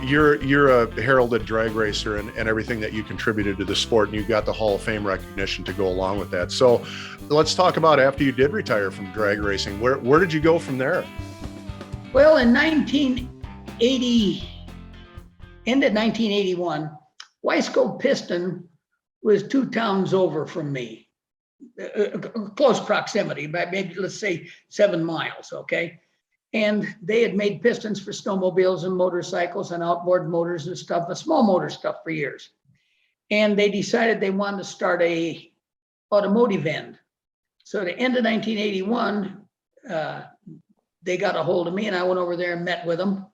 you're a heralded drag racer and everything that you contributed to the sport, and you got the Hall of Fame recognition to go along with that. So let's talk about after you did retire from drag racing. Where did you go from there? Well, in 1980, end of 1981, Weisco Piston was 2 towns over from me, close proximity, by maybe let's say 7 miles, okay? And they had made pistons for snowmobiles and motorcycles and outboard motors and stuff, the small motor stuff for years. And they decided they wanted to start a automotive end. So at the end of 1981, they got a hold of me, and I went over there and met with them.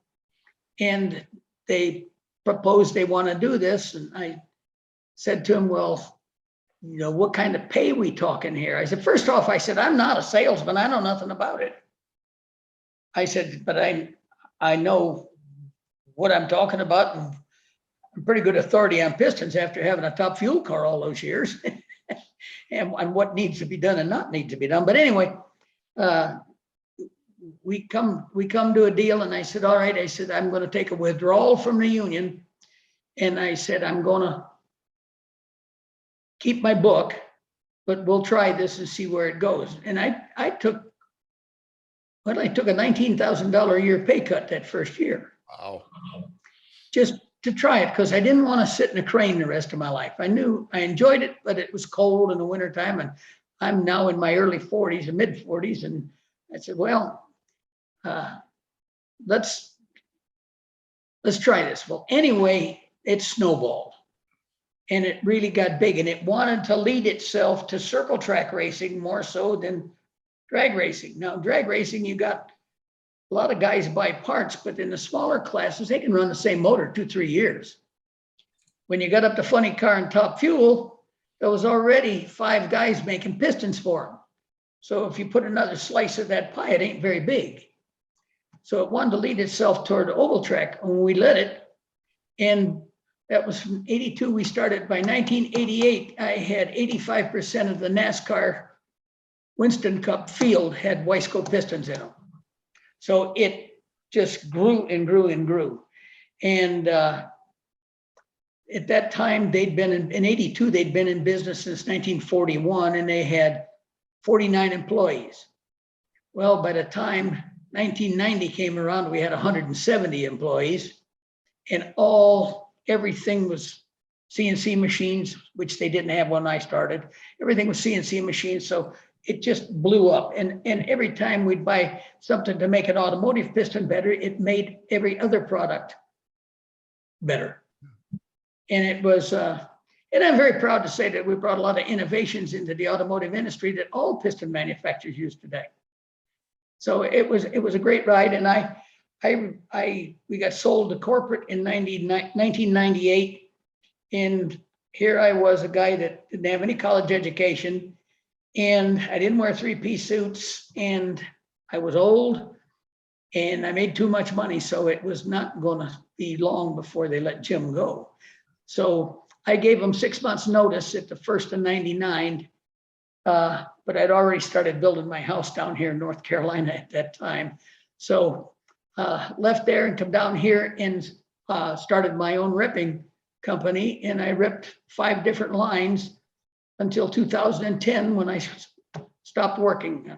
And they proposed they want to do this. And I said to them, well, you know, what kind of pay we talking here? I said, first off, I said, I'm not a salesman. I know nothing about it. I said, but I know what I'm talking about. And I'm pretty good authority on pistons after having a top fuel car all those years and what needs to be done and not need to be done. But anyway, we come to a deal, and I said, all right, I said, I'm going to take a withdrawal from the union. And I said, I'm going to keep my book, but we'll try this and see where it goes. And I took a $19,000 a year pay cut that first year. Wow. Just to try it, because I didn't want to sit in a crane the rest of my life. I knew I enjoyed it, but it was cold in the wintertime, and I'm now in my early 40s and mid 40s. And I said, well, let's try this. Well, anyway, it snowballed, and it really got big, and it wanted to lead itself to circle track racing more so than drag racing. Now, drag racing, you got a lot of guys buy parts, but in the smaller classes, they can run the same motor 2-3 years. When you got up to funny car and top fuel, there was already 5 guys making pistons for them. So if you put another slice of that pie, it ain't very big. So it wanted to lead itself toward oval track when we let it. And that was from 82, we started. By 1988, I had 85% of the NASCAR Winston Cup field had Weisco pistons in them. So it just grew and grew and grew. And at that time, they'd been in 82, they'd been in business since 1941, and they had 49 employees. Well, by the time 1990 came around, we had 170 employees, and everything was CNC machines, which they didn't have when I started. Everything was CNC machines. So it just blew up. And every time we'd buy something to make an automotive piston better, it made every other product better. And it was, and I'm very proud to say that we brought a lot of innovations into the automotive industry that all piston manufacturers use today. So it was a great ride. And we got sold to corporate in 1998. And here I was, a guy that didn't have any college education, and I didn't wear 3-piece suits, and I was old, and I made too much money. So it was not going to be long before they let Jim go. So I gave him 6 months notice at the first of 99. But I'd already started building my house down here in North Carolina at that time. So left there and come down here and started my own ripping company. And I ripped 5 different lines until 2010, when I stopped working.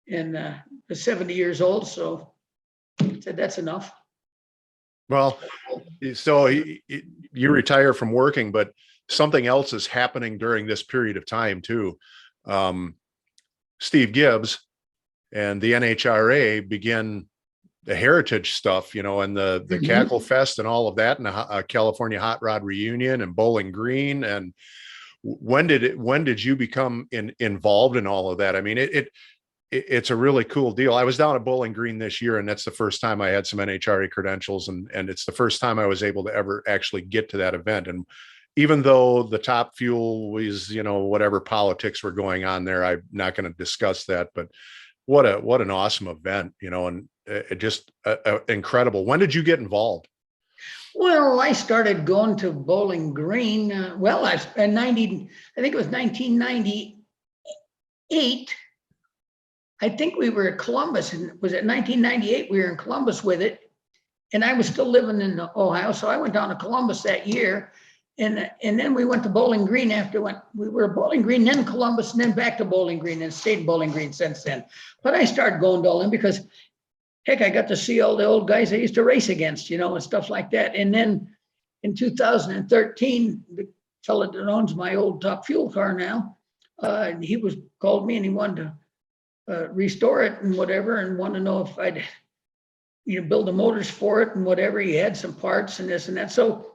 And I was 70 years old. So I said, that's enough. Well, so you retire from working, but something else is happening during this period of time too. Steve Gibbs and the NHRA begin the heritage stuff, you know, and the Cackle Fest and all of that, and the California Hot Rod Reunion and Bowling Green. And when did you become involved in all of that? I mean, it's a really cool deal. I was down at Bowling Green this year, and that's the first time I had some NHRA credentials, and it's the first time I was able to ever actually get to that event. And even though the top fuel was, you know, whatever politics were going on there, I'm not going to discuss that, but what an awesome event, you know, and it just incredible. When did you get involved? Well, I started going to Bowling Green. I think it was 1998. I think we were at Columbus, and was it 1998? We were in Columbus with it. and I was still living in Ohio. So I went down to Columbus that year. And then we went to Bowling Green after we were at Bowling Green, then Columbus, and then back to Bowling Green, and stayed in Bowling Green since then. But I started going to all them because, heck, I got to see all the old guys I used to race against, and stuff like that. And then in 2013, the fellow that owns my old Top Fuel car now, he called me and he wanted to restore it and whatever, and wanted to know if I'd build the motors for it and whatever. He had some parts and this and that. So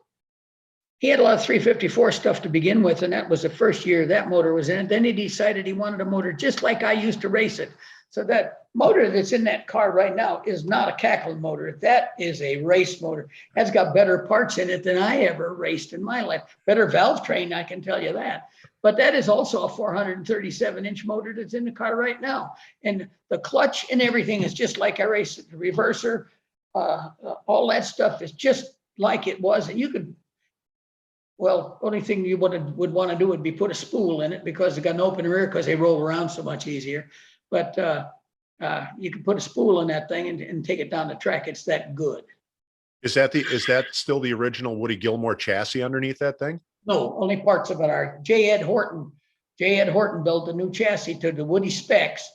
he had a lot of 354 stuff to begin with, and that was the first year that motor was in it. Then he decided he wanted a motor just like I used to race it. So that motor that's in that car right now is not a Cackling motor. That is a race motor. That's got better parts in it than I ever raced in my life. Better valve train, I can tell you that. But that is also a 437-inch motor that's in the car right now. And the clutch and everything is just like I raced it. The reverser, all that stuff is just like it was. And you could, well, only thing you would want to do would be put a spool in it because it got an open rear because they roll around so much easier. But you can put a spool in that thing and take it down the track. It's that good. Is that still the original Woody Gilmore chassis underneath that thing? No, only parts of it are. J. Ed Horton built a new chassis to the Woody specs.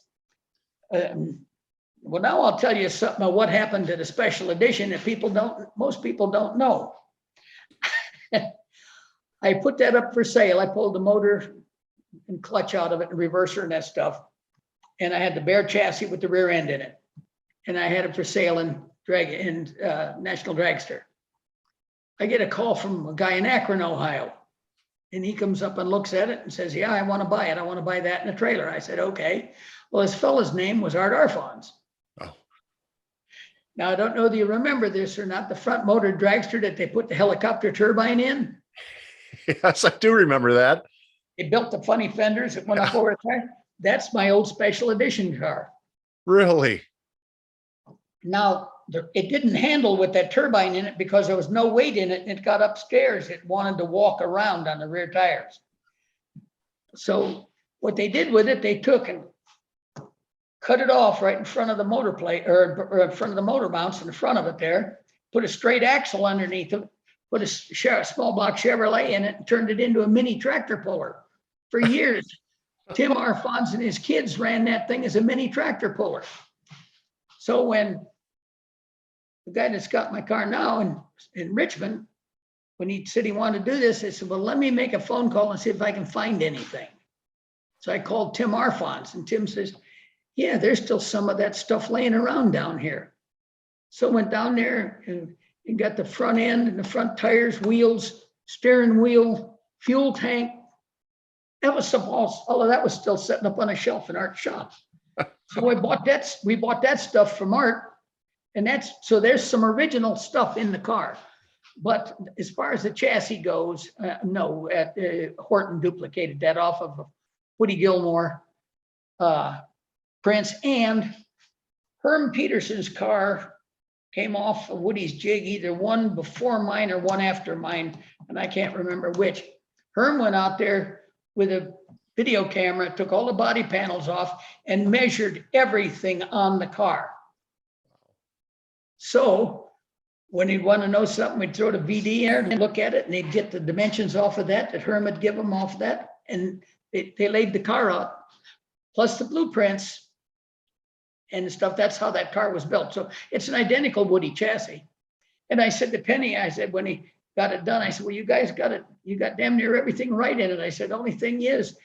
Well, now I'll tell you something about what happened to the special edition that most people don't know. I put that up for sale. I pulled the motor and clutch out of it and reverser and that stuff. And I had the bare chassis with the rear end in it. And I had it for sale in National Dragster. I get a call from a guy in Akron, Ohio. And he comes up and looks at it and says, yeah, I want to buy it. I want to buy that in a trailer. I said, okay. Well, this fellow's name was Art Arfons. Oh. Now, I don't know if you remember this or not, the front motor dragster that they put the helicopter turbine in. Yes, I do remember that. They built the funny fenders that went up over there. That's my old special edition car. Really? Now, it didn't handle with that turbine in it because there was no weight in it, and it got upstairs. It wanted to walk around on the rear tires. So what they did with it, they took and cut it off right in front of the motor plate, or in front of the motor mounts in the front of it there, put a straight axle underneath it, put a small block Chevrolet in it, and turned it into a mini tractor puller. For years, Tim Arfons and his kids ran that thing as a mini tractor puller. So when the guy that's got my car now in Richmond, when he said he wanted to do this, I said, well, let me make a phone call and see if I can find anything. So I called Tim Arfons, and Tim says, yeah, there's still some of that stuff laying around down here. So I went down there and got the front end and the front tires, wheels, steering wheel, fuel tank. That was all of that was still sitting up on a shelf in Art's shop. So we bought that stuff from Art, and so there's some original stuff in the car. But as far as the chassis goes, no, Horton duplicated that off of Woody Gilmore prints, and Herm Peterson's car came off of Woody's jig, either one before mine or one after mine, and I can't remember which. Herm went out there with a video camera, took all the body panels off, and measured everything on the car. So when he'd want to know something, we'd throw the VD in and look at it, and they'd get the dimensions off of that Herm would give them off of that, and they laid the car out, plus the blueprints and stuff. That's how that car was built. So it's an identical Woody chassis. And I said to Penny, I said, when he got it done, I said, well, you guys got it. You got damn near everything right in it. I said, the only thing is,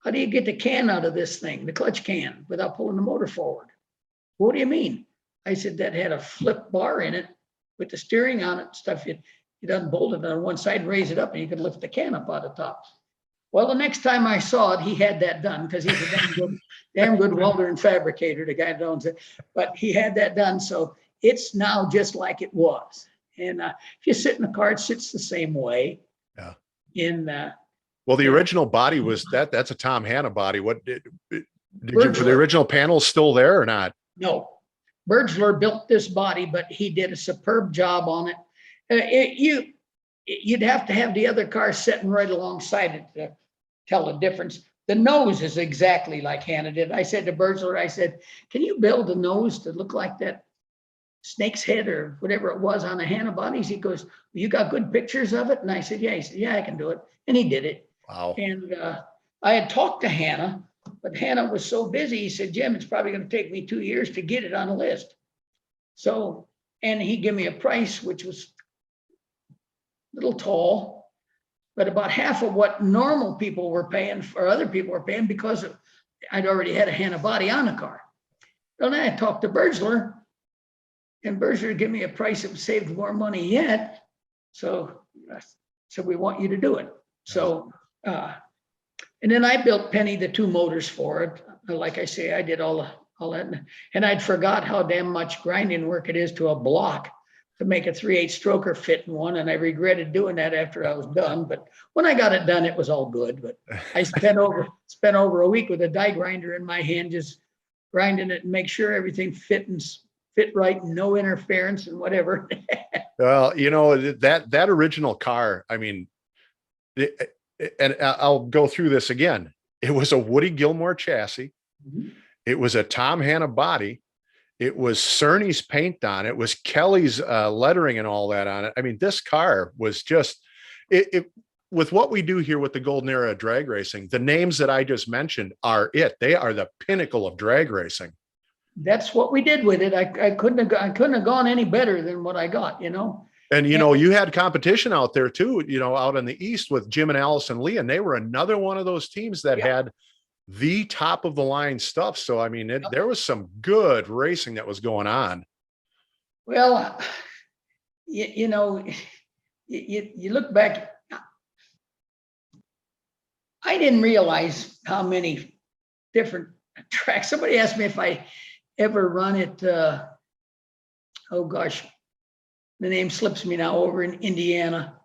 how do you get the can out of this thing, the clutch can, without pulling the motor forward? What do you mean? I said, that had a flip bar in it with the steering on it and stuff. You unbolt it on one side, raise it up, and you could lift the can up out of the top. Well, the next time I saw it, he had that done because he's a damn good welder and fabricator, the guy that owns it. But he had that done, so it's now just like it was. And if you sit in the car, it sits the same way. Yeah. Well, the original body was that's a Tom Hanna body. What were the original panels still there or not? No, Bergsler built this body, but he did a superb job on it. You'd have to have the other car sitting right alongside it to tell the difference. The nose is exactly like Hanna did. I said to Bergsler, I said, can you build a nose to look like that snake's head or whatever it was on the Hannah bodies. He goes, well, you got good pictures of it? And I said, yeah. He said, yeah, I can do it. And he did it. Wow. And I had talked to Hannah, but Hannah was so busy. He said, Jim, it's probably going to take me 2 years to get it on the list. So, and he gave me a price, which was a little tall, but about half of what normal people were paying or other people were paying because I'd already had a Hannah body on the car. Then I talked to Birchler, and Birchler gave me a price that saved more money yet. So we want you to do it. So, and then I built Penny the 2 motors for it. Like I say, I did all that. And I'd forgot how damn much grinding work it is to a block to make a 3/8 stroker fit in one. And I regretted doing that after I was done. But when I got it done, it was all good. But I spent over a week with a die grinder in my hand, just grinding it and make sure everything fit right and no interference and whatever. Well, you know, that original car, I mean, and I'll go through this again. It was a Woody Gilmore chassis. Mm-hmm. It was a Tom Hannah body. It was Cerny's paint on it. It was Kelly's lettering and all that on it. I mean, this car was just with what we do here with the golden era of drag racing, the names that I just mentioned are it. They are the pinnacle of drag racing. That's what we did with it. I couldn't have gone any better than what I got, you know. And, you know, you had competition out there too, you know, out in the East with Jim and Allison Lee, and they were another one of those teams that had the top of the line stuff. So, I mean, there was some good racing that was going on. Well, you know, you look back, I didn't realize how many different tracks. Somebody asked me if I ever run it, oh gosh, the name slips me now, over in Indiana,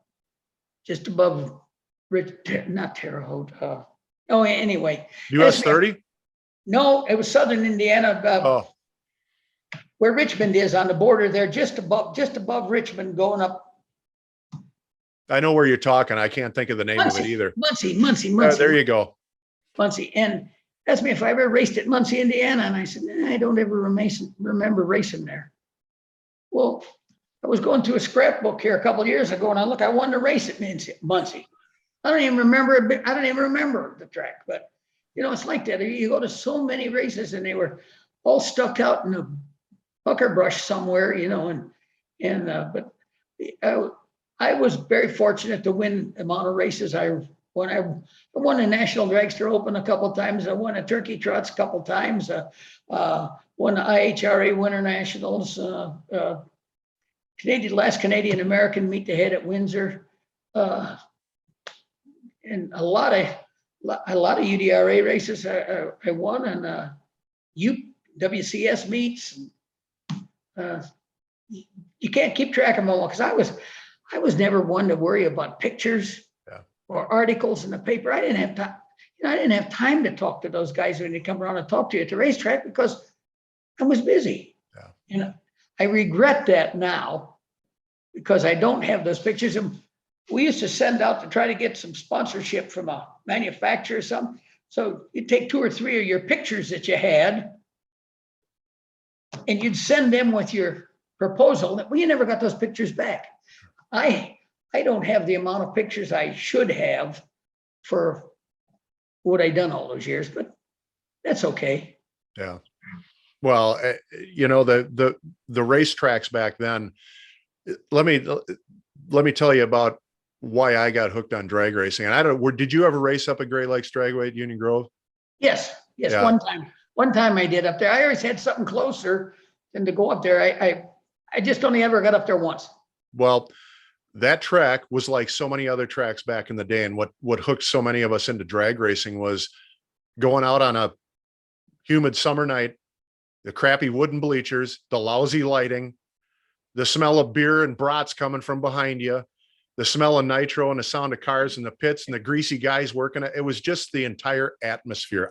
just above not Terre Haute. Anyway. US 30? No, it was Southern Indiana, where Richmond is on the border there, just above Richmond, going up. I know where you're talking. I can't think of the name of it either. Muncie. There you go. Muncie. And asked me if I ever raced at Muncie, Indiana. And I said, I don't ever remember racing there. Well, I was going through a scrapbook here a couple of years ago, and I won the race at Muncie. I don't even remember the track, but you know, it's like that. You go to so many races, and they were all stuck out in a pucker brush somewhere, you know, but I was very fortunate to win the amount of races I won. I won the National Dragster Open a couple of times. I won a Turkey Trots a couple of times. Won the IHRA Winter Nationals. Last Canadian American meet the head at Windsor, and a lot of UDRA races I won, and WCS meets. You can't keep track of them all, because I was never one to worry about pictures or articles in the paper. I didn't have time. You know, I didn't have time to talk to those guys when they come around and talk to you at the racetrack, because I was busy. Yeah. You know, I regret that now, because I don't have those pictures. And we used to send out to try to get some sponsorship from a manufacturer or something. So you'd take 2 or 3 of your pictures that you had, and you'd send them with your proposal. Well, you never got those pictures back. I don't have the amount of pictures I should have for what I done all those years, but that's okay. Yeah. Well, you know, the racetracks back then, let me tell you about why I got hooked on drag racing. And did you ever race up at Great Lakes Dragway at Union Grove? Yes. Yeah. One time I did up there. I always had something closer than to go up there. I just only ever got up there once. Well, that track was like so many other tracks back in the day. And what hooked so many of us into drag racing was going out on a humid summer night, the crappy wooden bleachers, the lousy lighting, the smell of beer and brats coming from behind you, the smell of nitro and the sound of cars in the pits and the greasy guys working it. It was just the entire atmosphere.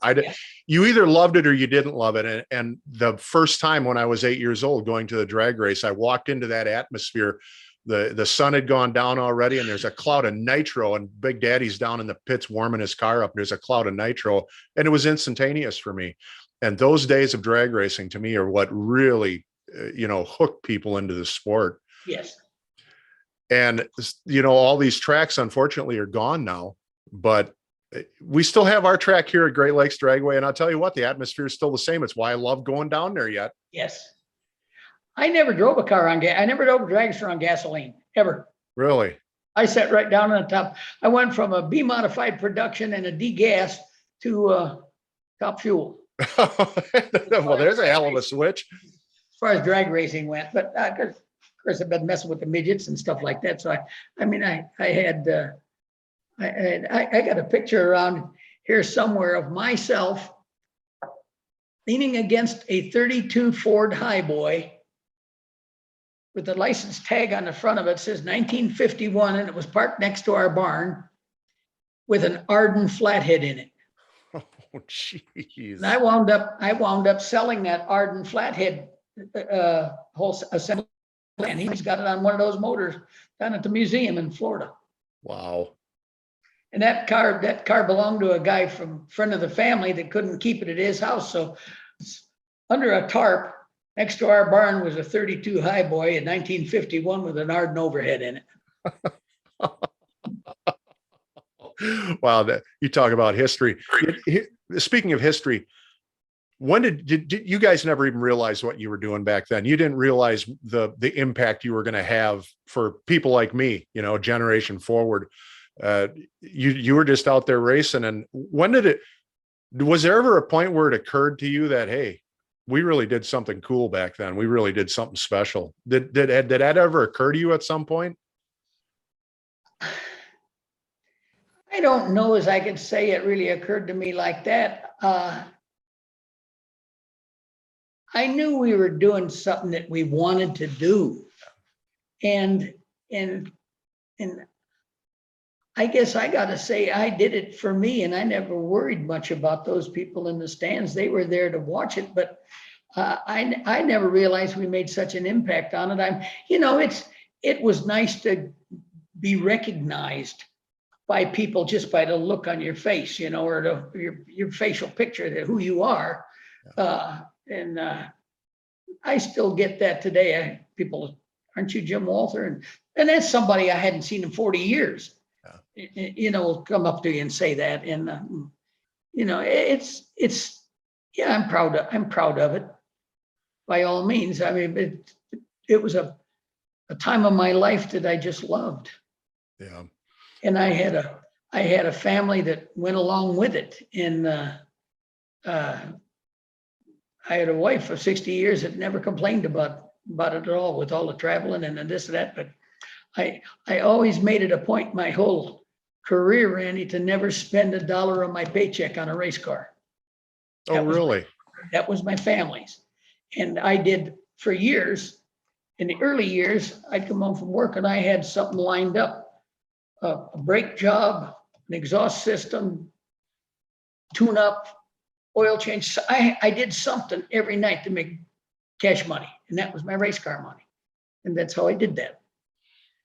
You either loved it or you didn't love it. And the first time when I was 8 years old going to the drag race, I walked into that atmosphere. The sun had gone down already, and there's a cloud of nitro, and Big Daddy's down in the pits warming his car up. There's a cloud of nitro, and it was instantaneous for me. And those days of drag racing to me are what really hook people into the sport. Yes. And, all these tracks unfortunately are gone now, but we still have our track here at Great Lakes Dragway. And I'll tell you what, the atmosphere is still the same. It's why I love going down there yet. Yes. I never drove a car on gas. I never drove a dragster on gasoline, ever. Really? I sat right down on the top. I went from a B modified production and a D gas to top fuel. Well, there's a hell of a switch. As far as drag racing went, but of course I've been messing with the midgets and stuff like that. So I got a picture around here somewhere of myself leaning against a 32 Ford Highboy with the license tag on the front of it. It says 1951, and it was parked next to our barn with an Arden flathead in it. Oh, jeez. And I wound up selling that Arden flathead whole assembly, and he's got it on one of those motors down at the museum in Florida. Wow. And that car belonged to a guy from friend of the family that couldn't keep it at his house. So under a tarp next to our barn was a 32 Highboy in 1951 with an Arden overhead in it. Wow, you talk about history. Speaking of history, when did you guys never even realize what you were doing back then? You didn't realize the impact you were going to have for people like me, generation forward. You were just out there racing. And was there ever a point where it occurred to you that, hey, we really did something cool back then? We really did something special. Did that ever occur to you at some point? I don't know as I could say it really occurred to me like that. I knew we were doing something that we wanted to do. And I guess I got to say, I did it for me, and I never worried much about those people in the stands. They were there to watch it, but I never realized we made such an impact on it. It was nice to be recognized by people just by the look on your face, or your facial picture that who you are. And I still get that today. People, aren't you Jim Walther? And that's somebody I hadn't seen in 40 years. Will come up to you and say that. And I'm proud of it by all means. I mean, it was a time of my life that I just loved. Yeah. And I had a family that went along with it. And I had a wife of 60 years that never complained about it at all, with all the traveling and this and that. But I always made it a point my whole career, Randy, to never spend $1 of my paycheck on a race car. Oh, really? That was my family's. And I did for years. In the early years, I'd come home from work and I had something lined up, a brake job, an exhaust system, tune up, oil change. So I did something every night to make cash money. And that was my race car money. And that's how I did that.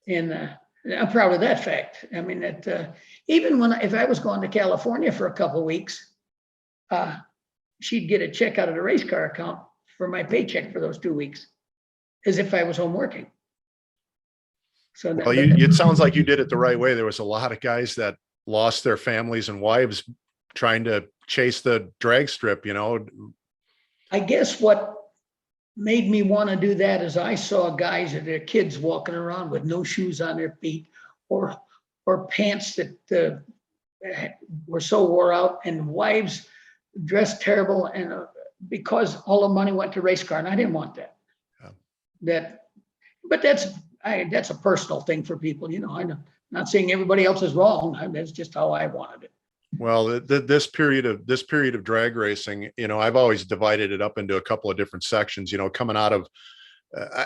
And I'm proud of that fact. I mean, that even if I was going to California for a couple of weeks, she'd get a check out of the race car account for my paycheck for those 2 weeks, as if I was home working. So well, it sounds like you did it the right way. There was a lot of guys that lost their families and wives trying to chase the drag strip, I guess what made me want to do that is I saw guys and their kids walking around with no shoes on their feet, or pants that were so wore out, and wives dressed terrible, and because all the money went to race car, and I didn't want that. Yeah. But that's a personal thing for people, I'm not saying everybody else is wrong. That's just how I wanted it. Well, this period of drag racing, I've always divided it up into a couple of different sections, coming out of,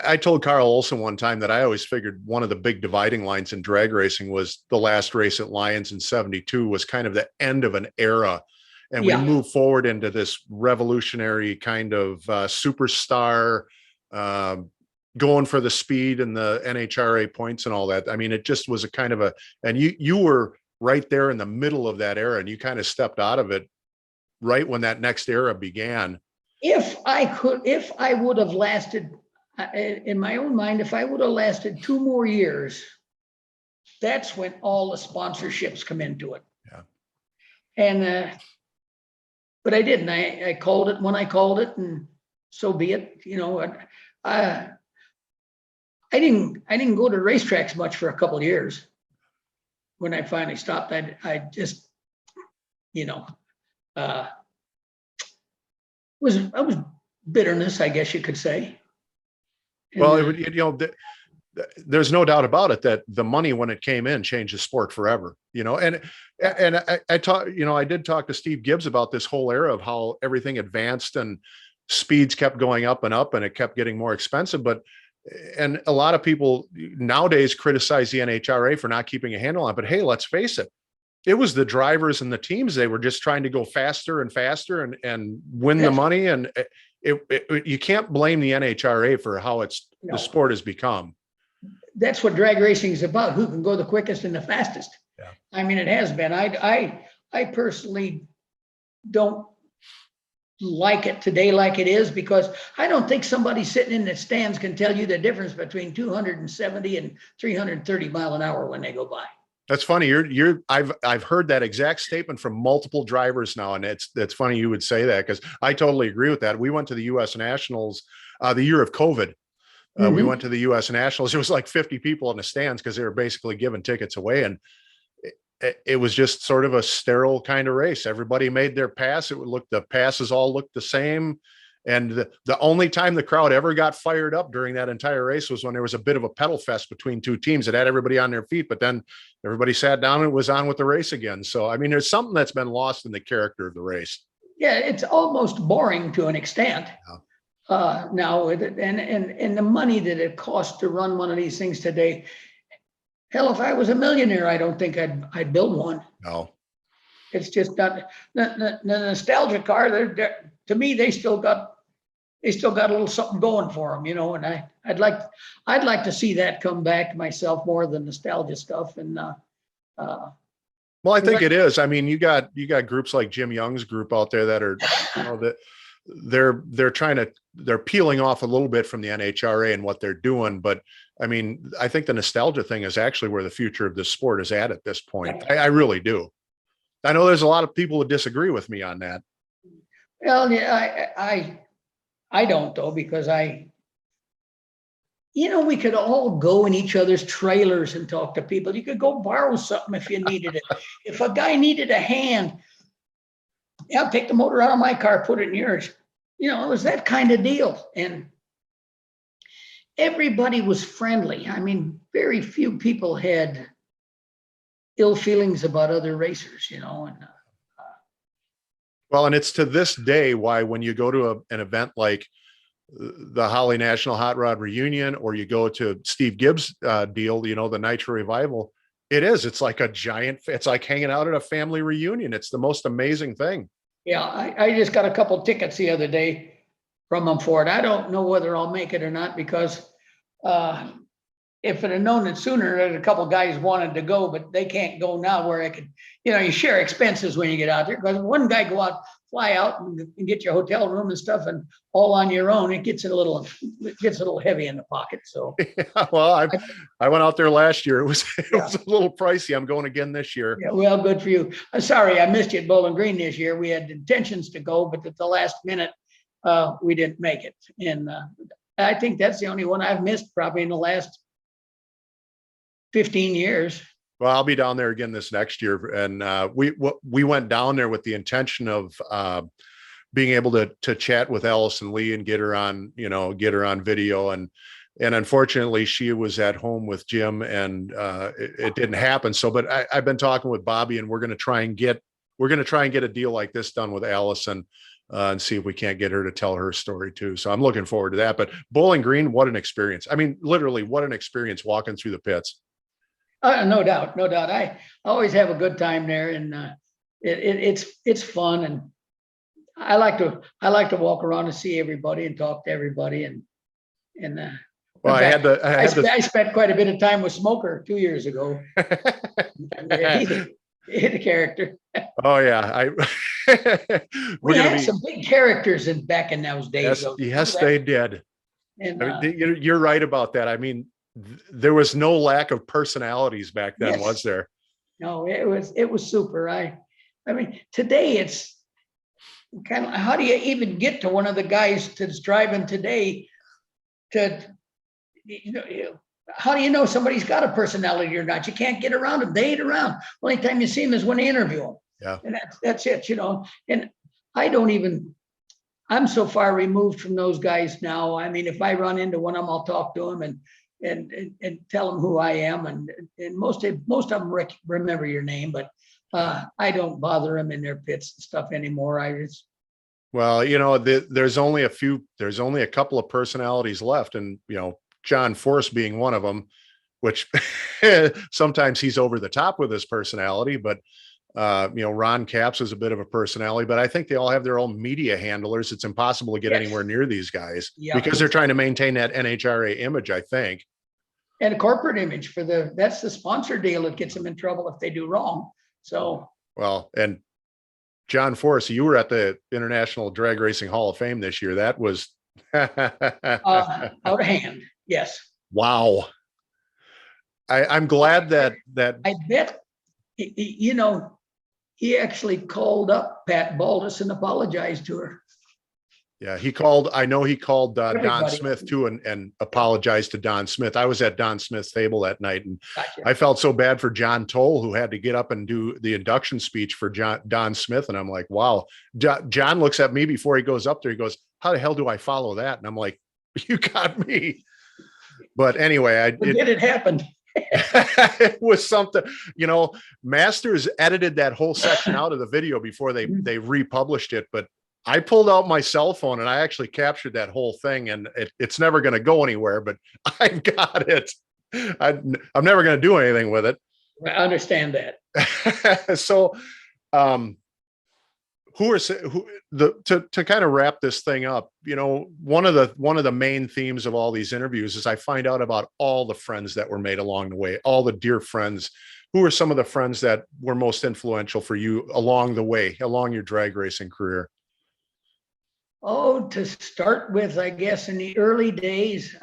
I told Carl Olson one time that I always figured one of the big dividing lines in drag racing was the last race at Lions in 72 was kind of the end of an era. And we move forward into this revolutionary kind of superstar, going for the speed and the NHRA points and all that. I mean, it just was a kind of and you were right there in the middle of that era, and you kind of stepped out of it right when that next era began. If I would have lasted in my own mind, if I would have lasted 2 more years, that's when all the sponsorships come into it. Yeah. And, but I didn't. I called it when I called it, and so be it. You know, I didn't go to racetracks much for a couple of years. When I finally stopped, I just, you know, I was bitterness, I guess you could say. Well, it would, you know, there's no doubt about it that the money, when it came in, changed the sport forever, you know. And I talked, you know, I did talk to Steve Gibbs about this whole era of how everything advanced and speeds kept going up and up, and it kept getting more expensive. But and a lot of people nowadays criticize the NHRA for not keeping a handle on it. But hey, let's face it, it was the drivers and the teams. They were just trying to go faster and faster and win the money. And you can't blame the NHRA for how the sport has become. That's what drag racing is about. Who can go the quickest and the fastest? Yeah. I mean, it has been. I personally don't like it today like it is, because I don't think somebody sitting in the stands can tell you the difference between 270 and 330 mile an hour when they go by. That's funny. I've heard that exact statement from multiple drivers now. And it's funny you would say that, because I totally agree with that. We went to the US Nationals, the year of COVID. We went to the US Nationals. It was like 50 people in the stands because they were basically giving tickets away. And it was just sort of a sterile kind of race. Everybody made their pass. The passes all looked the same. And the only time the crowd ever got fired up during that entire race was when there was a bit of a pedal fest between two teams that had everybody on their feet, but then everybody sat down and was on with the race again. So, I mean, there's something that's been lost in the character of the race. Yeah, it's almost boring to an extent. Now, and the money that it costs to run one of these things today. Hell, if I was a millionaire, I don't think I'd build one. No, it's just not the nostalgia car. To me, they still got a little something going for them, you know. And I'd like to see that come back myself more than nostalgia stuff. And well, I think it is. I mean, you got groups like Jim Young's group out there that are, you know, that they're peeling off a little bit from the NHRA and what they're doing. But I mean, I think the nostalgia thing is actually where the future of this sport is at this point. I really do. I know there's a lot of people who disagree with me on that. Well, yeah, I don't, though, because you know, we could all go in each other's trailers and talk to people. You could go borrow something if you needed it. If a guy needed a hand, yeah, take the motor out of my car, put it in yours. You know, it was that kind of deal. And everybody was friendly. I mean, very few people had ill feelings about other racers, you know. And well, and it's to this day why when you go to an event like the Holly National Hot Rod Reunion, or you go to Steve Gibbs' deal, you know, the Nitro Revival, it's like it's like hanging out at a family reunion. It's the most amazing thing. Yeah, I just got a couple tickets the other day from them for it. I don't know whether I'll make it or not, because if it had known it sooner, a couple of guys wanted to go, but they can't go now, where I could, you know, you share expenses when you get out there, because one guy fly out and get your hotel room and stuff, and all on your own, it gets a little heavy in the pocket. So, yeah, well, I went out there last year. It was a little pricey. I'm going again this year. Yeah, well, good for you. Sorry, I missed you at Bowling Green this year. We had intentions to go, but at the last minute, we didn't make it. And I think that's the only one I've missed probably in the last 15 years. Well, I'll be down there again this next year. And we went down there with the intention of being able to chat with Allison Lee and get her on video. And unfortunately she was at home with Jim, and it didn't happen. So, but I've been talking with Bobby, and we're going to try and get a deal like this done with Allison and see if we can't get her to tell her story too. So I'm looking forward to that. But Bowling Green, what an experience. I mean, literally what an experience walking through the pits. No doubt. I always have a good time there, and it's fun, and I like to walk around and see everybody and talk to everybody, and well, I spent quite a bit of time with Smoker 2 years ago. He's a character. Oh yeah, we had some big characters back in those days. Yes, they did. And I mean, you're right about that. I mean, there was no lack of personalities back then, yes. was there? No, it was super. I mean, today it's kind of, how do you even get to one of the guys that's driving today to, you know, how do you know somebody's got a personality or not? You can't get around them. They ain't around. Only time you see them is when they interview them. Yeah. And that's it, you know. And I don't even, I'm so far removed from those guys now. I mean, if I run into one of them, I'll talk to them and tell them who I am. And most of them remember your name, but I don't bother them in their pits and stuff anymore. I just, well, you know, there's only a couple of personalities left, and you know, John Force being one of them, which sometimes he's over the top with his personality, but you know, Ron Capps is a bit of a personality, but I think they all have their own media handlers. It's impossible to get yes. anywhere near these guys Yeah. because they're trying to maintain that NHRA image, I think. And a corporate image that's the sponsor deal that gets them in trouble if they do wrong. So, well, and John Force, you were at the International Drag Racing Hall of Fame this year. That was out of hand. Yes. Wow. I'm glad that I bet, you know, he actually called up Pat Baldus and apologized to her. yeah, I know he called Don Smith too and apologized to Don Smith. I was at Don Smith's table that night, and Gotcha. I felt so bad for John Toll, who had to get up and do the induction speech for Don Smith. And I'm like, wow. John looks at me before he goes up there. He goes, how the hell do I follow that? And I'm like, you got me. But anyway, it happened. It was something, you know, Masters edited that whole section out of the video before they republished it. But I pulled out my cell phone and I actually captured that whole thing, and it's never going to go anywhere, but I've got it. I'm never going to do anything with it. I understand that. So, to kind of wrap this thing up, you know, one of the main themes of all these interviews is I find out about all the friends that were made along the way, all the dear friends. Who are some of the friends that were most influential for you along the way, along your drag racing career? Oh, to start with, I guess in the early days,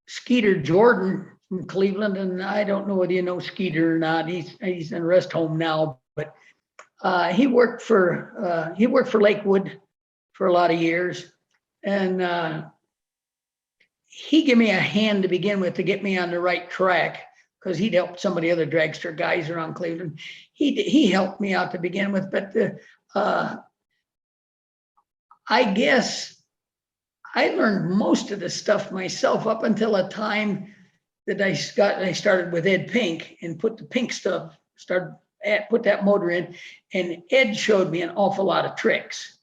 Skeeter Jordan from Cleveland, and I don't know whether you know Skeeter or not. He's in rest home now, but he worked for Lakewood for a lot of years, and he gave me a hand to begin with to get me on the right track because he'd helped some of the other dragster guys around Cleveland. He helped me out to begin with, but I guess I learned most of the stuff myself up until a time that I started with Ed Pink and put the Pink stuff, put that motor in, and Ed showed me an awful lot of tricks.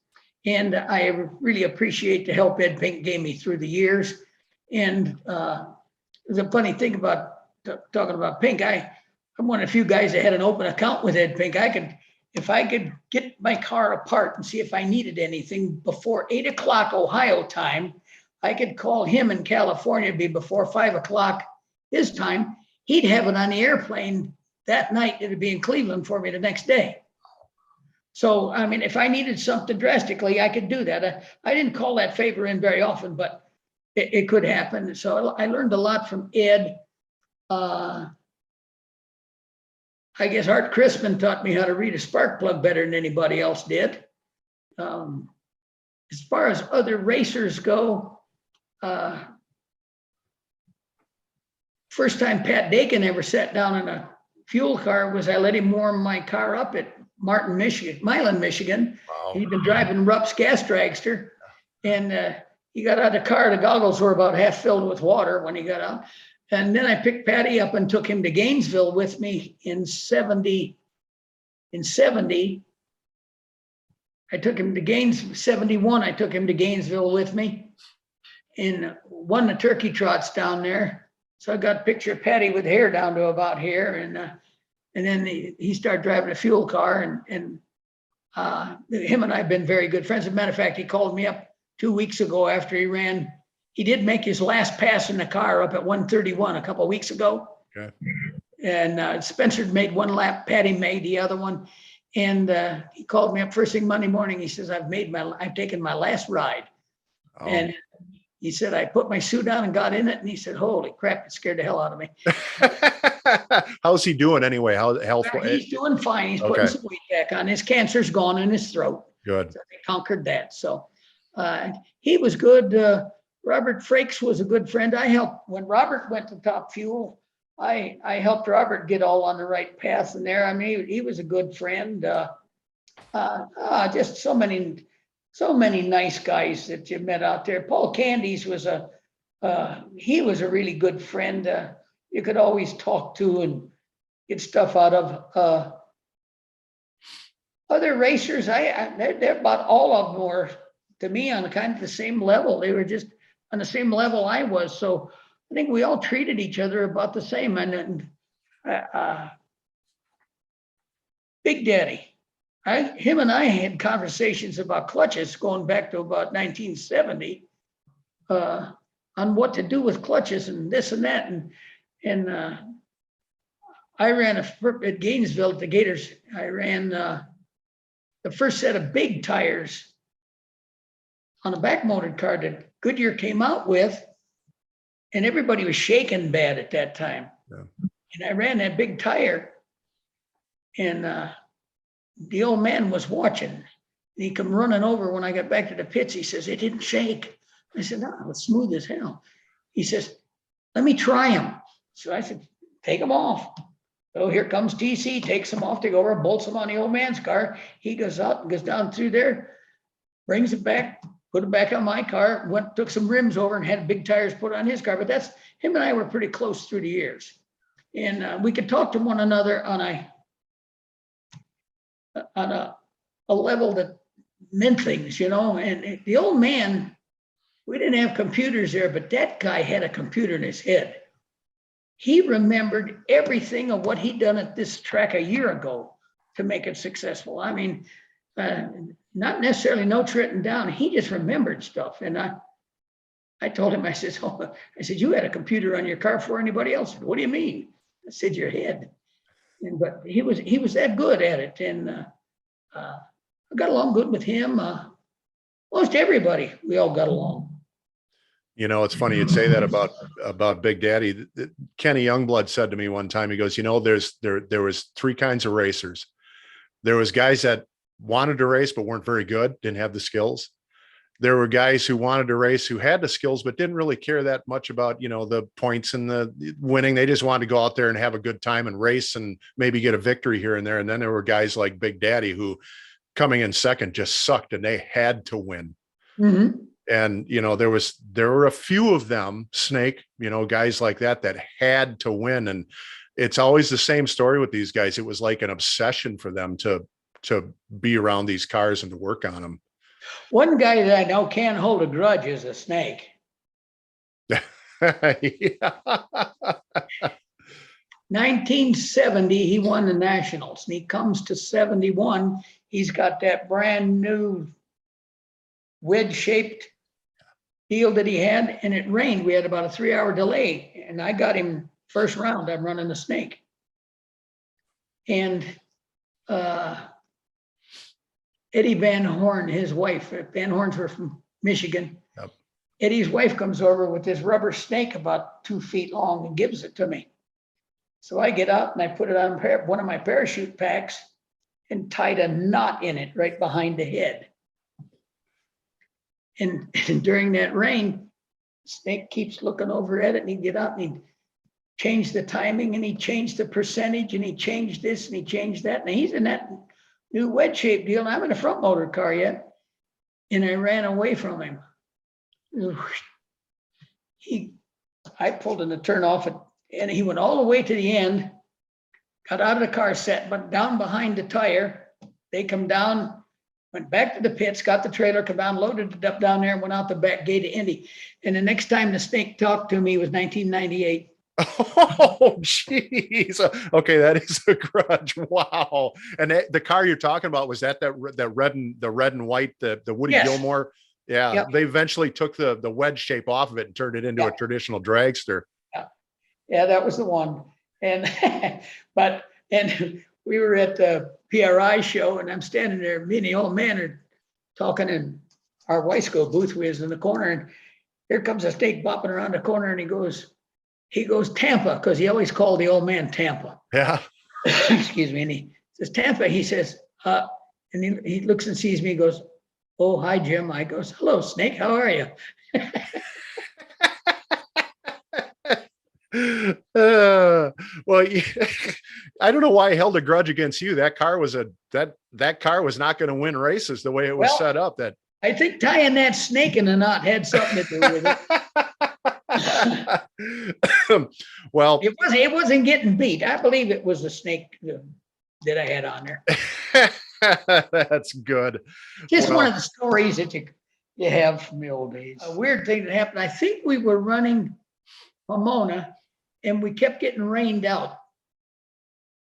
And I really appreciate the help Ed Pink gave me through the years. And there's a funny thing about talking about Pink. I'm one of the few guys that had an open account with Ed Pink. If I could get my car apart and see if I needed anything before 8 o'clock Ohio time, I could call him in California, be before 5 o'clock his time. He'd have it on the airplane that night. It'd be in Cleveland for me the next day. So, I mean, if I needed something drastically, I could do that. I didn't call that favor in very often, but it could happen. So I learned a lot from Ed. I guess Art Crispin taught me how to read a spark plug better than anybody else did. As far as other racers go, first time Pat Dakin ever sat down in a fuel car was I let him warm my car up at Milan, Michigan. Wow. He'd been driving Rupp's gas dragster, and he got out of the car. The goggles were about half filled with water when he got out. And then I picked Patty up and took him to Gainesville with me in 70. I took him to 71. I took him to Gainesville with me and won the turkey trots down there. So I got a picture of Patty with hair down to about here. And then he started driving a fuel car, and him and I have been very good friends. As a matter of fact, he called me up 2 weeks ago after he ran. He did make his last pass in the car up at 131 a couple of weeks ago. Okay. And Spencer made one lap, Patty made the other one. And he called me up first thing Monday morning. He says, I've taken my last ride. Oh. And he said, I put my suit on and got in it. And he said, holy crap, it scared the hell out of me. How's he doing anyway? How health? He's doing fine. He's Okay. putting some weight back on. His cancer's gone in his throat. Good. So they conquered that. So he was good. Robert Frakes was a good friend. I helped when Robert went to Top Fuel. I helped Robert get all on the right path in there. I mean, he was a good friend. Just so many nice guys that you met out there. Paul Candies was he was a really good friend. You could always talk to and get stuff out of. Other racers, they're about all of them were to me on kind of the same level. They were just on the same level I was. So I think we all treated each other about the same. And Big Daddy, him and I had conversations about clutches going back to about 1970 on what to do with clutches and this and that. And I ran at Gainesville at the Gators. I ran the first set of big tires on a back motored car that Goodyear came out with, and everybody was shaking bad at that time. Yeah. And I ran that big tire, and the old man was watching. And he come running over when I got back to the pits. He says, it didn't shake. I said, no, it's smooth as hell. He says, let me try them. So I said, take them off. So here comes TC, takes them off to go over, bolts them on the old man's car. He goes out and goes down through there, brings it back, put it back on my car, took some rims over and had big tires put on his car. But that's him and I were pretty close through the years. And we could talk to one another on a level that meant things, you know. And the old man, we didn't have computers there, but that guy had a computer in his head. He remembered everything of what he'd done at this track a year ago to make it successful. I mean, not necessarily notes written down. He just remembered stuff. And I told him, I said, you had a computer on your car before anybody else. What do you mean? I said, your head. But he was that good at it. And I got along good with him. Most everybody, we all got along. You know, it's funny you'd say that about Big Daddy. Kenny Youngblood said to me one time, he goes, you know, there was three kinds of racers. There was guys that wanted to race but weren't very good, didn't have the skills. There were guys who wanted to race who had the skills but didn't really care that much about, you know, the points and the winning. They just wanted to go out there and have a good time and race and maybe get a victory here and there. And then there were guys like Big Daddy who coming in second just sucked and they had to win. Mm-hmm. And, you know, there were a few of them, Snake, you know, guys like that had to win. And it's always the same story with these guys. It was like an obsession for them to be around these cars and to work on them. One guy that I know can't hold a grudge is a Snake. Yeah. 1970, he won the Nationals, and he comes to 71. He's got that brand new wedge-shaped deal that he had, and it rained. We had about a 3-hour delay, and I got him first round. I'm running the Snake. And Eddie Van Horn, his wife, Van Horns were from Michigan. Yep. Eddie's wife comes over with this rubber snake about 2 feet long and gives it to me. So I get out and I put it on one of my parachute packs and tied a knot in it right behind the head. And during that rain, Snake keeps looking over at it, and he'd get out and he'd change the timing, and he changed the percentage, and he changed this and he changed that. And he's in that new wedge-shaped deal, and I'm in a front motor car yet. And I ran away from him. I pulled in the turn off, and he went all the way to the end, got out of the car set, but down behind the tire. They come down, went back to the pits, got the trailer, come down, loaded it up down there, and went out the back gate of Indy. And the next time the Snake talked to me was 1998. Oh, geez. Okay, that is a grudge. Wow. And the car you're talking about, was that red and white, the Woody Yes. Gilmore? Yeah. Yep. They eventually took the wedge shape off of it and turned it into a traditional dragster. Yeah, that was the one. And we were at the PRI show, and I'm standing there, me and the old man are talking, and our Weisco booth was in the corner, and here comes a snake bopping around the corner, and he goes Tampa, because he always called the old man Tampa. Yeah. Excuse me. And he says, Tampa, he says, and he looks and sees me and goes, oh, hi, Jim. I goes, hello, snake. How are you? Well, I don't know why I held a grudge against you. That car was that car was not going to win races the way it was set up. That I think tying that snake in a knot had something to do with it. Well, it wasn't getting beat. I believe it was the snake that I had on there. That's good. Just one of the stories that you have from the old days. A weird thing that happened. I think we were running Pomona, and we kept getting rained out.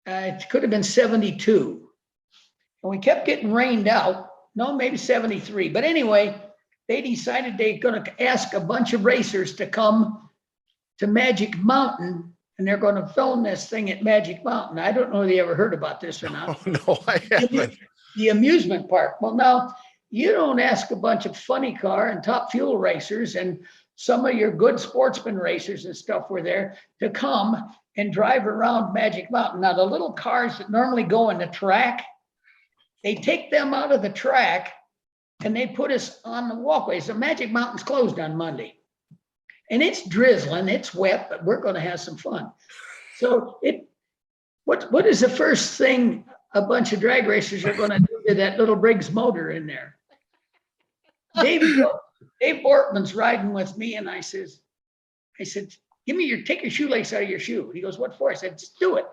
It could have been 72. And we kept getting rained out. No, maybe 73. But anyway, they decided they're going to ask a bunch of racers to come to Magic Mountain, and they're going to film this thing at Magic Mountain. I don't know if you ever heard about this or not. Oh, no, I haven't. The amusement park. Well, now, you don't ask a bunch of funny car and top fuel racers and some of your good sportsman racers and stuff were there to come and drive around Magic Mountain. Now, the little cars that normally go in the track, they take them out of the track and they put us on the walkway. So Magic Mountain's closed on Monday. And it's drizzling, it's wet, but we're going to have some fun. So what is the first thing a bunch of drag racers are going to do to that little Briggs motor in there? Dave Bortman's riding with me, and I said, take your shoelace out of your shoe. He goes, what for? I said, just do it.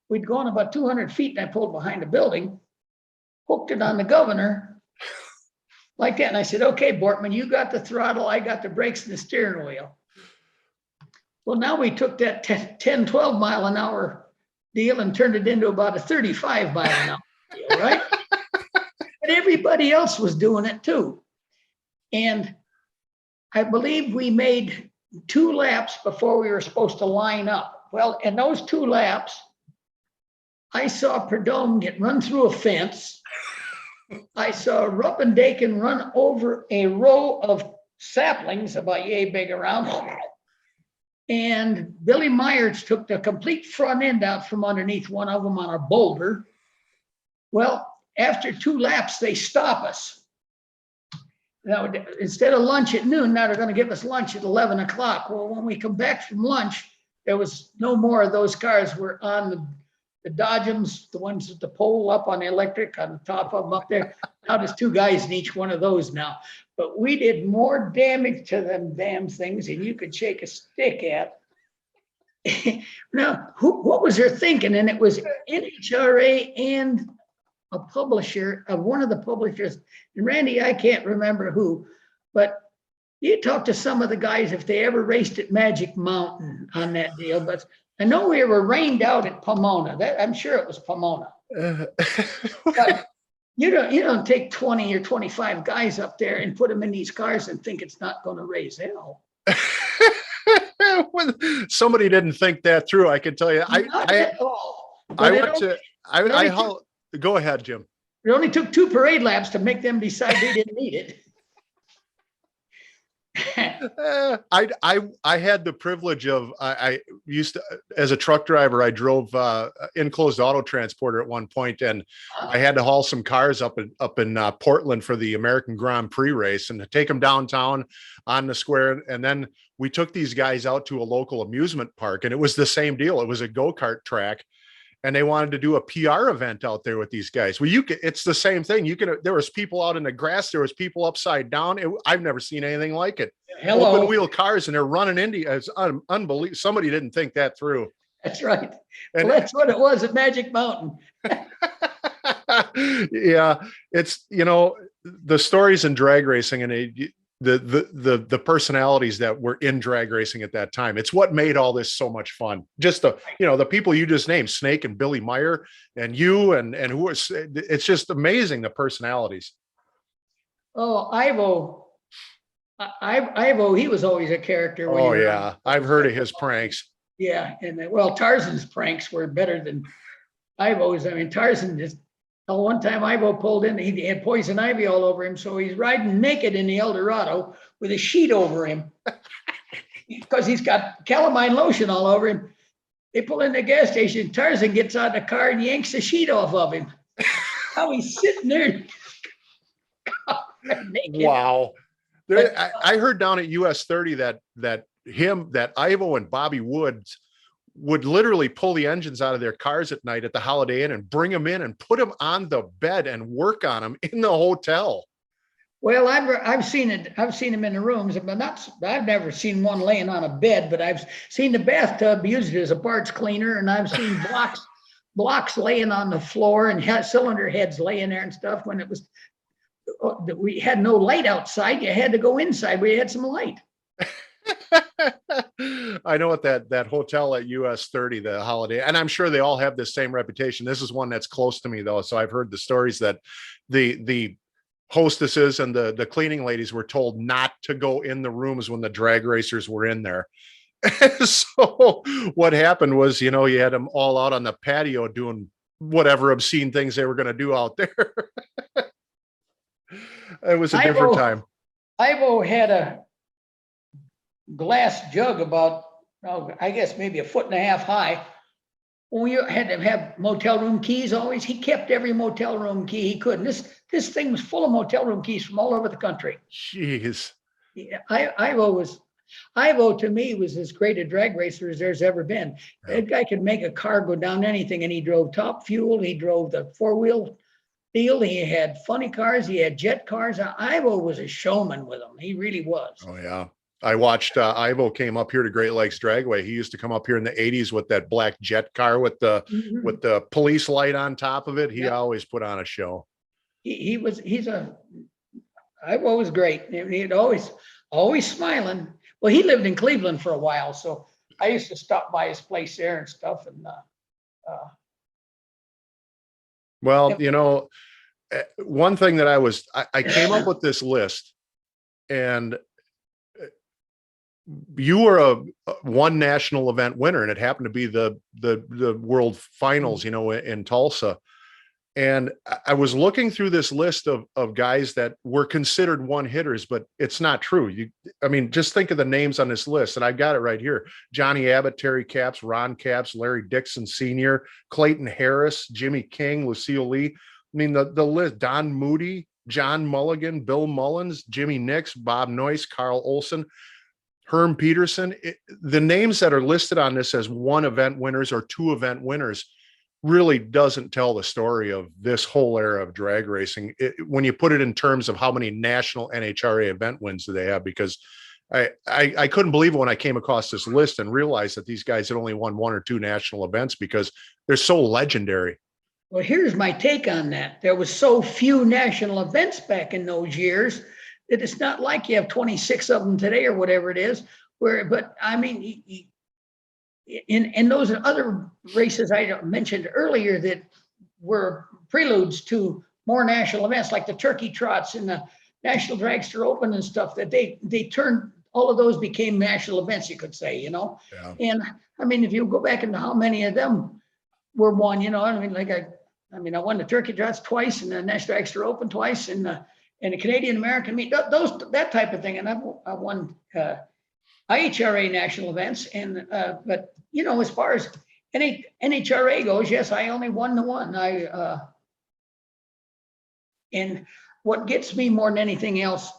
We'd gone about 200 feet, and I pulled behind a building, hooked it on the governor, like that. And I said, okay, Bortman, you got the throttle, I got the brakes and the steering wheel. Well, now we took that 10, 12 mile an hour deal and turned it into about a 35 mile an hour deal, right? But everybody else was doing it too. And I believe we made 2 laps before we were supposed to line up. Well, in those 2 laps, I saw Perdome get run through a fence. I saw Ruppendaken run over a row of saplings about yay big around. And Billy Myers took the complete front end out from underneath one of them on a boulder. Well, after 2 laps, they stop us. Now, instead of lunch at noon, now they're going to give us lunch at 11 o'clock. Well, when we come back from lunch, there was no more of those cars. Were on the Dodgems, the ones with the pole up on the electric on the top of them up there. Now there's 2 guys in each one of those now. But we did more damage to them damn things than you could shake a stick at. Now, what was their thinking? And it was NHRA and a publisher of one of the publishers. And Randy, I can't remember who, but you talk to some of the guys if they ever raced at Magic Mountain on that deal. But I know we were rained out at Pomona. I'm sure it was Pomona. But you don't take 20 or 25 guys up there and put them in these cars and think it's not going to raise hell. Somebody didn't think that through. I can tell you. Go ahead, Jim. It only took 2 parade laps to make them decide they didn't need it. I had the privilege of I used to, as a truck driver, I drove enclosed auto transporter at one point, and I had to haul some cars up in Portland for the American Grand Prix race and to take them downtown on the square. And then we took these guys out to a local amusement park, and it was the same deal. It was a go-kart track. And they wanted to do a PR event out there with these guys. Well, it's the same thing. There was people out in the grass. There was people upside down. I've never seen anything like it. Hello. Open wheel cars, and they're running into you. It's unbelievable. Somebody didn't think that through. That's right. And well, that's what it was at Magic Mountain. Yeah. It's, the stories in drag racing and the personalities that were in drag racing at that time. It's what made all this so much fun. Just the people you just named, Snake and Billy Meyer and you and who was, it's just amazing, the personalities. Oh, Ivo, he was always a character. Oh yeah. I've heard of his pranks. Yeah. And well, Tarzan's pranks were better than Ivo's. I mean, Tarzan just, Oh, one time Ivo pulled in, he had poison ivy all over him, so he's riding naked in the Eldorado with a sheet over him because he's got calamine lotion all over him. They pull in the gas station, Tarzan gets out of the car and yanks the sheet off of him. How he's sitting there naked. Wow. I heard down at US 30 that Ivo and Bobby Woods would literally pull the engines out of their cars at night at the Holiday Inn and bring them in and put them on the bed and work on them in the hotel. Well, I've seen it. I've seen them in the rooms, but I've never seen one laying on a bed, but I've seen the bathtub used as a parts cleaner, and I've seen blocks laying on the floor and cylinder heads laying there and stuff. When it was, we had no light outside, you had to go inside where you had some light. I know what that hotel at US 30, the Holiday, and I'm sure they all have the same reputation. This is one that's close to me though. So I've heard the stories that the hostesses and the cleaning ladies were told not to go in the rooms when the drag racers were in there. So what happened was, you had them all out on the patio doing whatever obscene things they were going to do out there. It was a different time. Ivo had a glass jug about, I guess maybe 1.5 feet high. When we had to have motel room keys always, he kept every motel room key he could. And this thing was full of motel room keys from all over the country. Jeez. Yeah, Ivo to me was as great a drag racer as there's ever been. Yeah. That guy could make a car go down anything, and he drove Top Fuel. He drove the 4-wheel deal. He had funny cars. He had jet cars. Ivo was a showman with them. He really was. Oh yeah. I watched Ivo came up here to Great Lakes Dragway. He used to come up here in the 80s with that black jet car with the police light on top of it. He always put on a show. Ivo was great. He'd always smiling. Well, he lived in Cleveland for a while, so I used to stop by his place there and stuff. And well, one thing that I came up with this list, and you were a one national event winner, and it happened to be the world finals, in Tulsa. And I was looking through this list of guys that were considered one hitters, but it's not true. Just think of the names on this list, and I got it right here: Johnny Abbott, Terry Capps, Ron Capps, Larry Dixon Sr., Clayton Harris, Jimmy King, Lucille Lee. The list: Don Moody, John Mulligan, Bill Mullins, Jimmy Nix, Bob Noyce, Carl Olson, Herm Peterson. The names that are listed on this as one event winners or two event winners really doesn't tell the story of this whole era of drag racing when you put it in terms of how many national NHRA event wins do they have, because I couldn't believe it when I came across this list and realized that these guys had only won one or two national events because they're so legendary. Well, here's my take on that. There was so few national events back in those years that it's not like you have 26 of them today or whatever it is. In those other races I mentioned earlier that were preludes to more national events, like the Turkey Trots and the National Dragster Open and stuff, that they turned, all of those became national events, you could say, Yeah. And if you go back into how many of them were won, I won the Turkey Trots twice and the National Dragster Open twice and the Canadian American meet, that type of thing. And I won IHRA national events, and but as far as NHRA goes, yes, I only won the one. And what gets me more than anything else,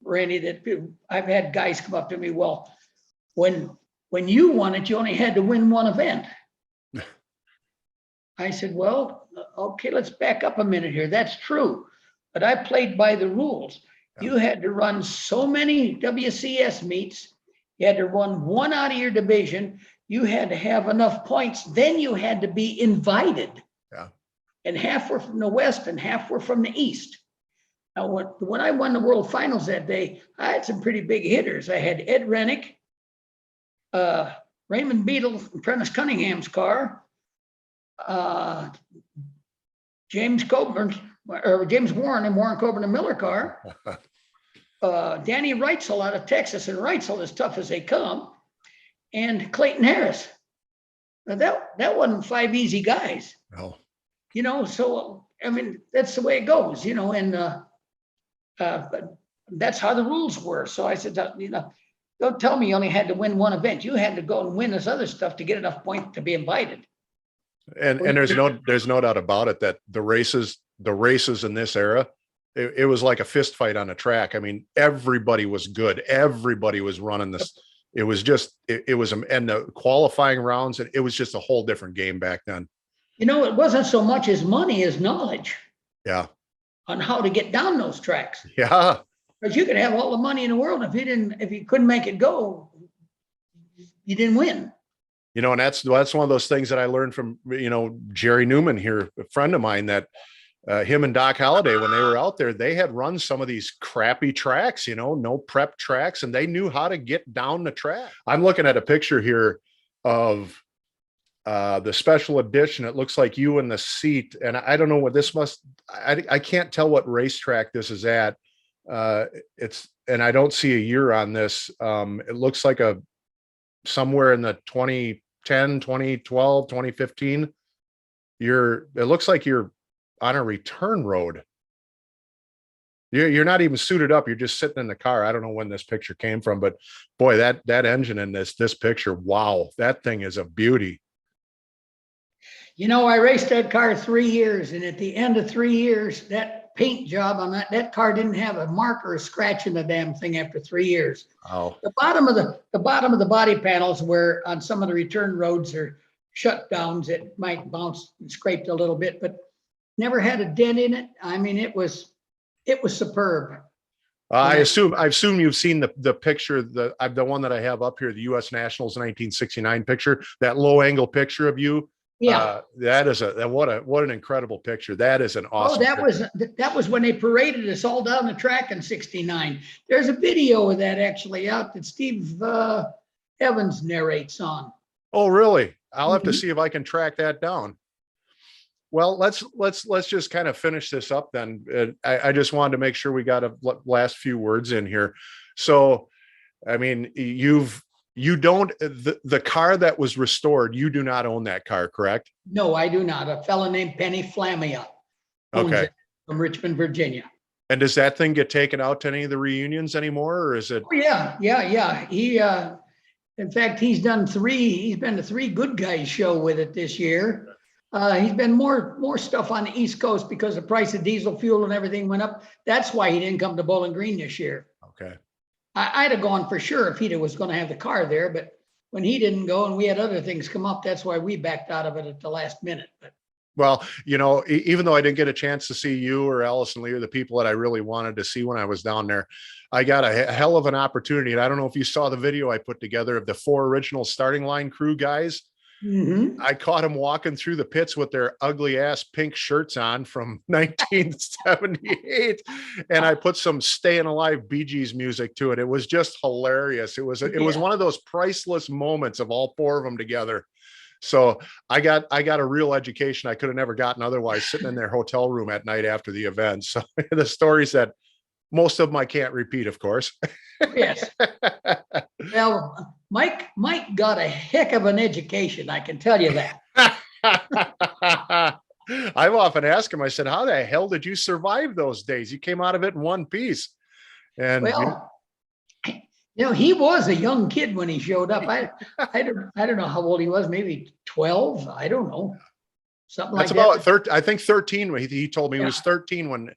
Randy, that I've had guys come up to me, well, when you won it, you only had to win one event. I said, well, okay, let's back up a minute here. That's true, but I played by the rules. Yeah. You had to run so many WCS meets. You had to run one out of your division. You had to have enough points. Then you had to be invited. Yeah. And half were from the West and half were from the East. Now, when I won the World Finals that day, I had some pretty big hitters. I had Ed Rennick, Raymond Beadle, Prentice Cunningham's car, James Warren and Warren Coburn and Miller car. Danny Reitzel out of Texas, and Reitzel as tough as they come, and Clayton Harris. Now that wasn't five easy guys. No. So I mean, that's the way it goes, you know, and but that's how the rules were. So I said, you know, don't tell me you only had to win one event. You had to go and win this other stuff to get enough points to be invited. And there's no doubt about it that the races in this era, it was like a fist fight on a track. I mean, everybody was good. Everybody was running this. It was just, it was, and the qualifying rounds, and it was just a whole different game back then. You know, it wasn't so much as money as knowledge. Yeah. On how to get down those tracks. Yeah. Because you could have all the money in the world. If you couldn't make it go, you didn't win. You know, and that's one of those things that I learned from, you know, Jerry Newman here, a friend of mine, that him and Doc Holliday, when they were out there, they had run some of these crappy tracks, you know, no prep tracks, and they knew how to get down the track. I'm looking at a picture here of the special edition. It looks like you in the seat, and I don't know what this I can't tell what racetrack this is at. And I don't see a year on this. It looks like somewhere in the 2010, 2012, 2015. It looks like you're on a return road. You're not even suited up. You're just sitting in the car. I don't know when this picture came from, but boy, that engine in this picture, wow, that thing is a beauty. You know, I raced that car 3 years, and at the end of 3 years, that paint job on that car didn't have a mark or a scratch in the damn thing after 3 years. Oh. The bottom of the body panels, where on some of the return roads or shutdowns, it might bounce and scraped a little bit, but never had a dent in it. I mean, it was superb. I assume you've seen the picture, the one that I have up here, the U.S. Nationals 1969 picture, that low angle picture of you. Yeah, that is what an incredible picture. That is an awesome. Oh, that was when they paraded us all down the track in '69. There's a video of that actually out that Steve Evans narrates on. Oh, really? I'll have to see if I can track that down. Well, let's just kind of finish this up then. I just wanted to make sure we got a last few words in here. So, I mean, you don't, the car that was restored, you do not own that car, correct? No, I do not. A fellow named Penny Flamia owns it from Richmond, Virginia. And does that thing get taken out to any of the reunions anymore, or is it? Oh, yeah. He, in fact, he's been to 3 Good Guys show with it this year. He's been more stuff on the East Coast because the price of diesel fuel and everything went up. That's why he didn't come to Bowling Green this year. Okay. I'd have gone for sure if he was going to have the car there, but when he didn't go and we had other things come up, that's why we backed out of it at the last minute. But well, you know, even though I didn't get a chance to see you or Allison Lee or the people that I really wanted to see when I was down there, I got a hell of an opportunity. And I don't know if you saw the video I put together of the 4 original starting line crew guys. Mm-hmm. I caught them walking through the pits with their ugly ass pink shirts on from 1978, and I put some Staying Alive Bee Gees music to it. It was just hilarious. It was one of those priceless moments of all 4 of them together. So I got a real education I could have never gotten otherwise, sitting in their hotel room at night after the event. So the stories that most of them I can't repeat, of course. Yes. Well, Mike got a heck of an education, I can tell you that. I've often asked him, I said, how the hell did you survive those days? You came out of it in one piece. And well, you know, he was a young kid when he showed up. I don't know how old he was, maybe 12. I don't know. Something like that. That's about 13. I think 13. He told me he was 13 when,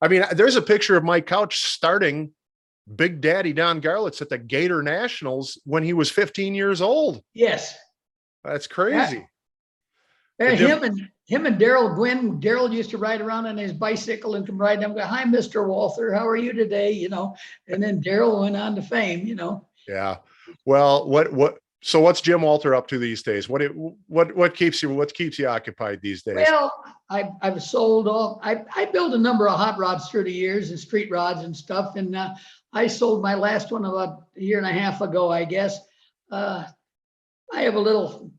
I mean, there's a picture of Mike Couch starting Big Daddy Don Garlitz at the Gator Nationals when he was 15 years old. Yes. That's crazy. Him and Daryl Gwynn. Daryl used to ride around on his bicycle and come ride them. Go, hi, Mr. Walther. How are you today? You know, and then Daryl went on to fame, you know. Yeah. Well, so what's Jim Walther up to these days? What keeps you occupied these days? Well, I've sold off. I built a number of hot rods through the years and street rods and stuff. And I sold my last one about a year and a half ago, I guess. I have a little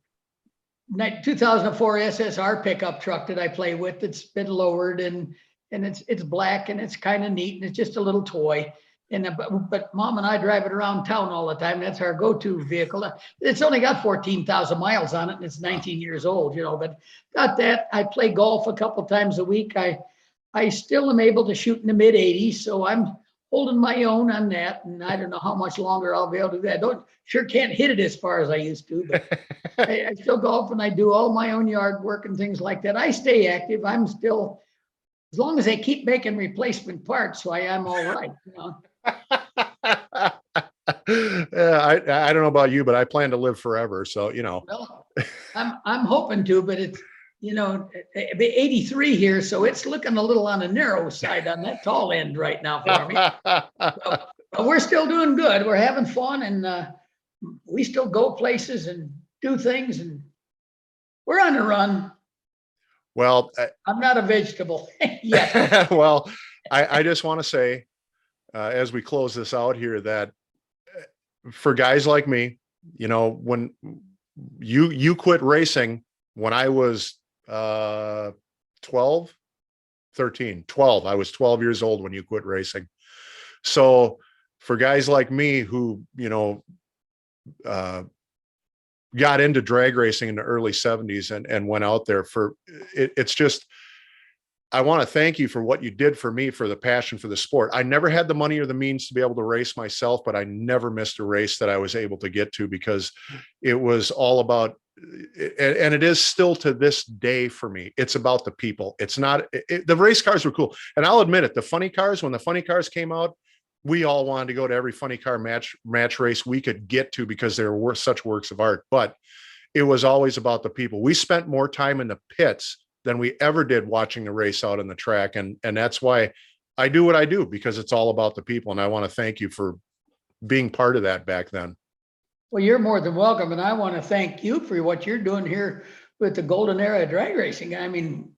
2004 SSR pickup truck that I play with. That's been lowered and it's black and it's kind of neat and it's just a little toy. And but Mom and I drive it around town all the time. That's our go-to vehicle. It's only got 14,000 miles on it, and it's 19 years old, but got that. I play golf a couple times a week. I still am able to shoot in the mid 80s, so I'm holding my own on that. And I don't know how much longer I'll be able to do that. Sure can't hit it as far as I used to, but I still golf and I do all my own yard work and things like that. I stay active. I'm still, as long as they keep making replacement parts, so I am all right. Yeah, I don't know about you, but I plan to live forever. So, Well, I'm hoping to, but it's, 83 here, so it's looking a little on the narrow side on that tall end right now for me. But we're still doing good. We're having fun, and we still go places and do things, and we're on the run. Well, I'm not a vegetable yet. Well, I just want to say, as we close this out here, that for guys like me, when you quit racing when I was 12, 13, 12, I was 12 years old when you quit racing. So for guys like me who, got into drag racing in the early 70s and went out there for it, it's just, I want to thank you for what you did for me, for the passion for the sport. I never had the money or the means to be able to race myself, but I never missed a race that I was able to get to, because it was all about, and it is still to this day for me, it's about the people. It's not, the race cars were cool. And I'll admit it, the funny cars, when the funny cars came out, we all wanted to go to every funny car match race we could get to, because they were such works of art. But it was always about the people. We spent more time in the pits than we ever did watching the race out on the track. And that's why I do what I do, because it's all about the people. And I want to thank you for being part of that back then. Well, you're more than welcome. And I want to thank you for what you're doing here with the golden era of drag racing. I mean,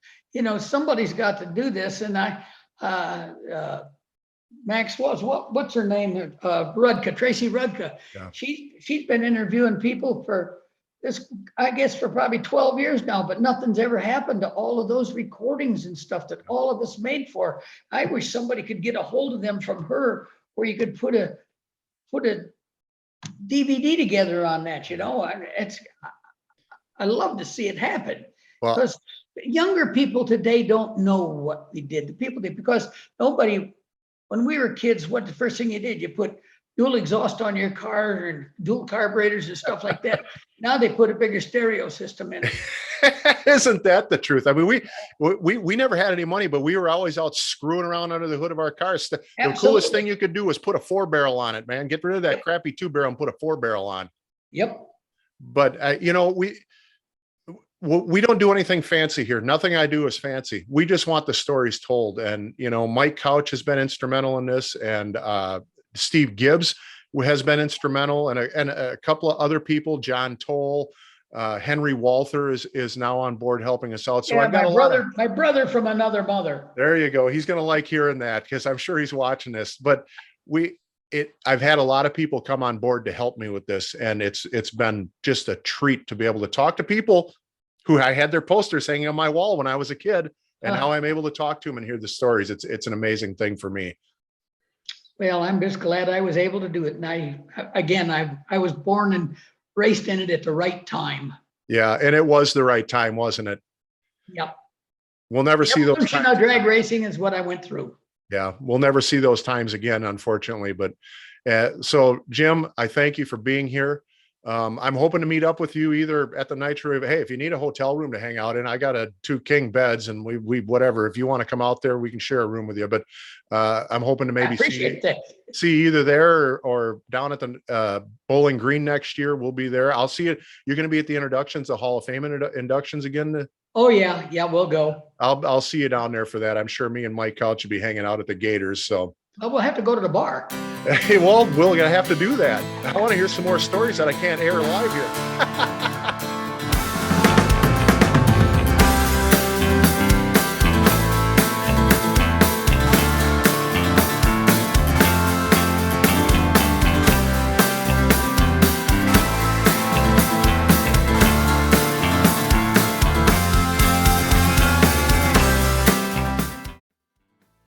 somebody's got to do this. And Max what's her name? Rudka, Tracy Rudka. Yeah. She's been interviewing people for this, I guess, for probably 12 years now, but nothing's ever happened to all of those recordings and stuff that all of us made for. I wish somebody could get a hold of them from her, where you could put a DVD together on that. I love to see it happen. Well, because younger people today don't know what we did. The people did, because when we were kids, what the first thing you did, you put dual exhaust on your car and dual carburetors and stuff like that. Now they put a bigger stereo system in it. Isn't that the truth? I mean, we never had any money, but we were always out screwing around under the hood of our cars. The coolest thing you could do was put a 4-barrel on it, man. Get rid of that crappy 2-barrel and put a 4-barrel on. Yep. But we don't do anything fancy here. Nothing I do is fancy. We just want the stories told. And, Mike Couch has been instrumental in this, and Steve Gibbs has been instrumental, and a couple of other people, John Toll, Henry Walther is now on board helping us out. So yeah, my brother from another mother. There you go. He's going to like hearing that, because I'm sure he's watching this. But I've had a lot of people come on board to help me with this, and it's been just a treat to be able to talk to people who I had their posters hanging on my wall when I was a kid, and now I'm able to talk to them and hear the stories. It's an amazing thing for me. Well, I'm just glad I was able to do it. And I was born and raced in it at the right time. Yeah, and it was the right time, wasn't it? Yep. We'll never see those times. Drag racing is what I went through. Yeah, we'll never see those times again, unfortunately. But so, Jim, I thank you for being here. I'm hoping to meet up with you either at the Nitro. Hey, if you need a hotel room to hang out in, I got 2 king beds, and we whatever. If you want to come out there, we can share a room with you. But I'm hoping to maybe see either there or down at the Bowling Green next year. We'll be there. I'll see it. You're going to be at the inductions, the Hall of Fame inductions again. Oh yeah, we'll go. I'll see you down there for that. I'm sure me and Mike Couch will be hanging out at the Gators. So we'll have to go to the bar. Hey, well, we're gonna have to do that. I want to hear some more stories that I can't air live here.